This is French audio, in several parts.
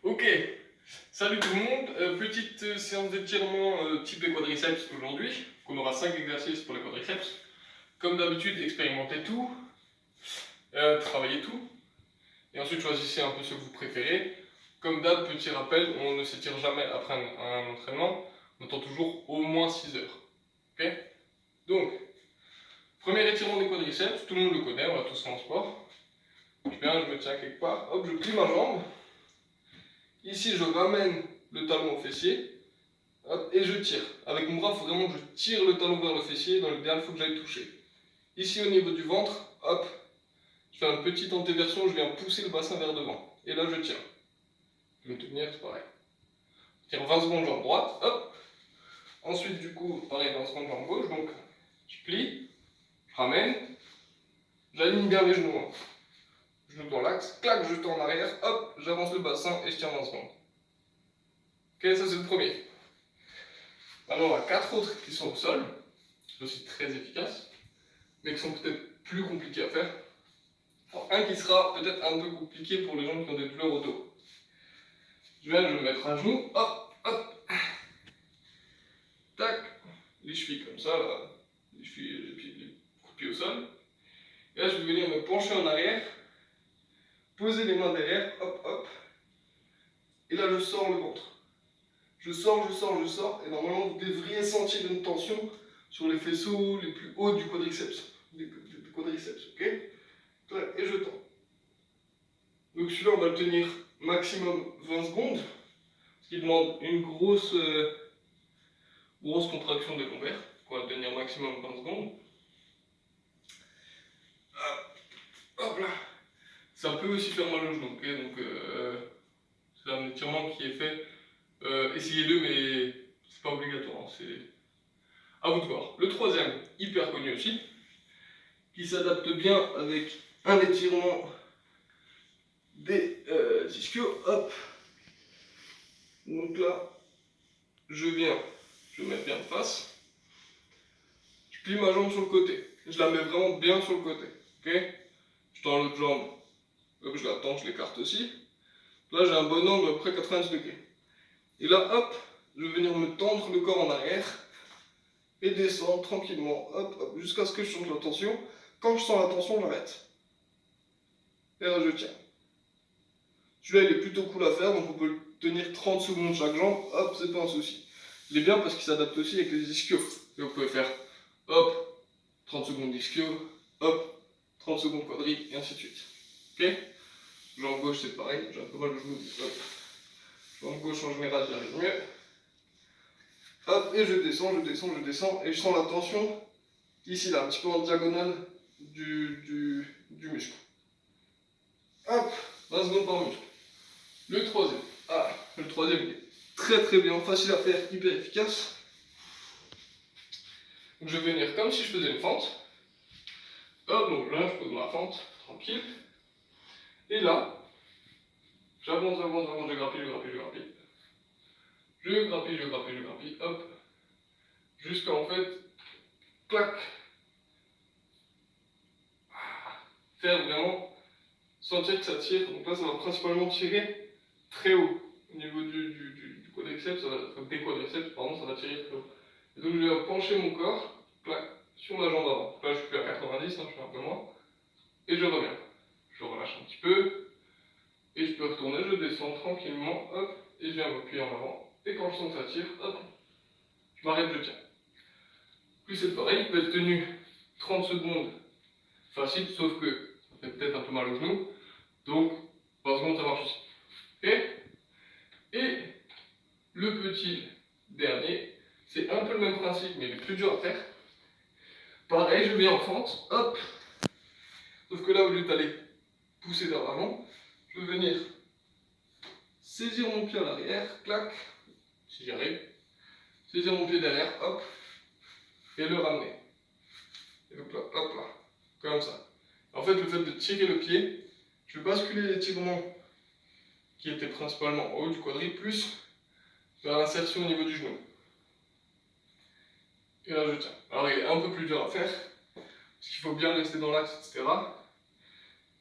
Ok, salut tout le monde, petite séance d'étirement type quadriceps aujourd'hui. On aura 5 exercices pour les quadriceps. Comme d'habitude, expérimentez tout, travaillez tout, et ensuite choisissez un peu ce que vous préférez. Comme d'hab, petit rappel, on ne s'étire jamais après un entraînement, on attend toujours au moins 6 heures. Ok. Donc, premier étirement des quadriceps, tout le monde le connaît, on va tous faire en sport. Je me tiens quelque part, hop, je plie ma jambe. Ici, je ramène le talon au fessier. Hop, et je tire. Avec mon bras, il faut vraiment que je tire le talon vers le fessier. Dans l'idéal, il faut que j'aille toucher. Ici, au niveau du ventre, hop, je fais une petite antéversion, je viens pousser le bassin vers devant. Et là, je tire. Je vais tenir, c'est pareil. Je tire 20 secondes jambe droite, hop. Ensuite, du coup, pareil, 20 secondes jambe gauche. Donc, je plie, je ramène, j'aligne bien les genoux. Genoux dans l'axe, clac, je tends en arrière, hop, j'avance le bassin et je tiens 20 secondes. Ok, ça c'est le premier. Alors, on a 4 autres qui sont au sol, qui sont aussi très efficaces, mais qui sont peut-être plus compliqués à faire. Alors, un qui sera peut-être un peu compliqué pour les gens qui ont des douleurs au dos. Je vais me mettre à genoux, hop, hop, tac, les chevilles comme ça, là, les chevilles, les coups de pied au sol. Et là, je vais venir me pencher en arrière, poser les mains derrière, hop, hop, et là, je sors le ventre. Je sors, et normalement, vous devriez sentir une tension sur les faisceaux les plus hauts du quadriceps, ok? Et je tends. Donc celui-là, on va le tenir maximum 20 secondes, ce qui demande une grosse contraction des lombaires. On va le tenir maximum 20 secondes. Hop là. Ça peut aussi faire mal au genou, ok? Donc c'est un étirement qui est fait. Essayez-le, mais c'est pas obligatoire, hein, c'est à vous de voir. Le troisième, hyper connu aussi, qui s'adapte bien avec un étirement des ischios, hop. Donc là, je mets bien de face. Je plie ma jambe sur le côté. Je la mets vraiment bien sur le côté. Ok. Je tends l'autre jambe. Hop, je la tends, je l'écarte aussi. Là, j'ai un bon angle à peu près 90 degrés. Et là, hop, je vais venir me tendre le corps en arrière et descendre tranquillement, hop, hop, jusqu'à ce que je change la tension. Quand je sens la tension, j'arrête. Et là, je tiens. Celui-là, il est plutôt cool à faire, donc on peut le tenir 30 secondes chaque jambe, hop, c'est pas un souci. Il est bien parce qu'il s'adapte aussi avec les ischios. Et vous pouvez faire, hop, 30 secondes ischio, hop, 30 secondes quadri, et ainsi de suite. Ok. Jambe gauche, c'est pareil, j'ai un peu mal au genou, hop. Jambe gauche, en général, j'y arrive mieux. Hop, et je descends, et je sens la tension, ici, là, un petit peu en diagonale du muscle. Hop, 20 secondes par muscle. Le troisième, il est très très bien, facile à faire, hyper efficace. Donc je vais venir comme si je faisais une fente. Hop, donc là, je pose ma fente, tranquille. Et là, j'avance, je grappille. Je grappille, hop. Jusqu'à en fait, clac. Faire vraiment sentir que ça tire. Donc là, ça va principalement tirer très haut. Au niveau du quadriceps, des quadriceps, pardon, ça va tirer très haut. Et donc je vais pencher mon corps, clac, sur la jambe avant. Là, je suis plus à 90, hein, je suis un peu moins. Et je reviens. Je relâche un petit peu. Et je peux retourner, je descends tranquillement, hop, et je viens m'appuyer en avant. Et quand je sens que ça tire, hop, je m'arrête, je tiens. Puis c'est pareil, il peut être tenu 30 secondes facile, sauf que ça fait peut-être un peu mal au genou. Donc, 20 secondes, ça marche aussi. Okay. Et le petit dernier, c'est un peu le même principe, mais il est plus dur à faire. Pareil, je viens en fente, hop. Sauf que là, au lieu d'aller pousser vers l'avant, je vais venir saisir mon pied à l'arrière, clac, si j'y arrive, saisir mon pied derrière, hop, et le ramener. Et donc là, hop là, comme ça. En fait, le fait de tirer le pied, je vais basculer l'étirement qui était principalement en haut du quadri, plus vers l'insertion au niveau du genou. Et là, je tiens. Alors, il est un peu plus dur à faire, parce qu'il faut bien rester dans l'axe, etc.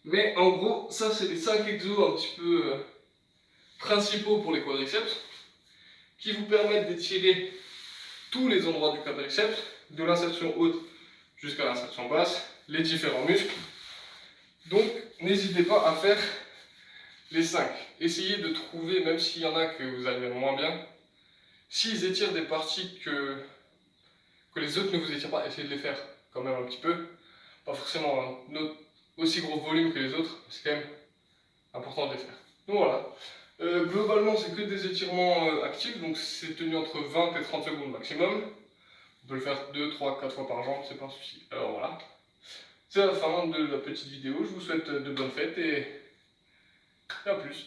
Mais en gros, ça, c'est les 5 exos un petit peu principaux pour les quadriceps qui vous permettent d'étirer tous les endroits du quadriceps, de l'insertion haute jusqu'à l'insertion basse, les différents muscles. Donc n'hésitez pas à faire les 5. Essayez de trouver, même s'il y en a que vous allez moins bien, s'ils étirent des parties que les autres ne vous étirent pas, essayez de les faire quand même un petit peu. Pas forcément un aussi gros volume que les autres, c'est quand même important de les faire. Donc voilà. Globalement, c'est que des étirements actifs, donc c'est tenu entre 20 et 30 secondes maximum. On peut le faire 2, 3, 4 fois par jambe, c'est pas un souci. Alors voilà. C'est la fin de la petite vidéo. Je vous souhaite de bonnes fêtes et à plus.